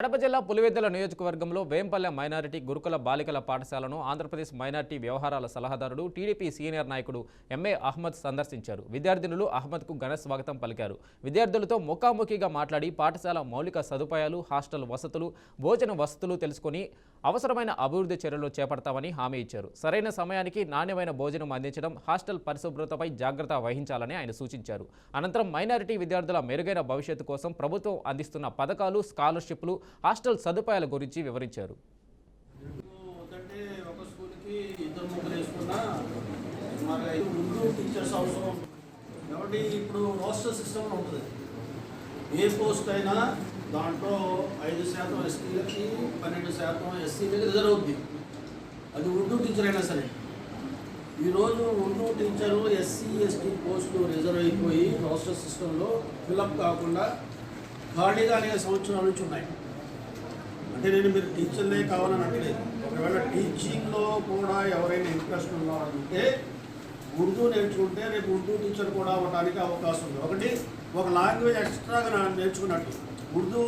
కడప జిల్లా పులివెందుల నియోజకవర్గంలో వేంపల్లె మైనారిటీ గురుకుల బాలికల పాఠశాలను ఆంధ్రప్రదేశ్ మైనారిటీ వ్యవహారాల సలహాదారుడు టీడీపీ సీనియర్ నాయకుడు ఎంఏ అహ్మద్ సందర్శించారు. విద్యార్థినులు అహ్మద్కు ఘన స్వాగతం పలికారు. విద్యార్థులతో ముఖాముఖిగా మాట్లాడి పాఠశాల మౌలిక సదుపాయాలు, హాస్టల్ వసతులు, భోజన వసతులు తెలుసుకుని అవసరమైన అభివృద్ధి చర్యలు చేపడతామని హామీ ఇచ్చారు. సరైన సమయానికి నాణ్యమైన భోజనం అందించడం, హాస్టల్ పరిశుభ్రతపై జాగ్రత్త వహించాలని ఆయన సూచించారు. అనంతరం మైనారిటీ విద్యార్థుల మెరుగైన భవిష్యత్తు కోసం ప్రభుత్వం అందిస్తున్న పథకాలు, స్కాలర్షిప్లు, హాస్టల్ సదుపాయాల గురించి వివరించారు. ఇప్పుడు రోస్టర్ సిస్టమ్ ఉంటుంది. ఏ పోస్ట్ అయినా దాంట్లో 5% ఎస్టీలకి, 12% ఎస్సీలకి రిజర్వ్ అవుద్ది. అది ఉర్దూ టీచర్ అయినా సరే. ఈరోజు ఉర్దూ టీచరు ఎస్సీ ఎస్టీ పోస్టులు రిజర్వ్ అయిపోయి రోస్టర్ సిస్టంలో ఫిలప్ కాకుండా ఖాళీగా అనేక సంవత్సరాల నుంచి ఉన్నాయి. అంటే నేను మీరు టీచర్లే కావాలని అనట్లేదు. ఒకవేళ టీచింగ్లో కూడా ఎవరైనా ఇంట్రెస్ట్ ఉన్నారంటే ఉర్దూ నేర్చుకుంటే రేపు ఉర్దూ టీచర్ కూడా అవ్వడానికి అవకాశం ఉంది. ఒకటి, ఒక లాంగ్వేజ్ ఎక్స్ట్రాగా నేర్చుకున్నట్టు ఉర్దూ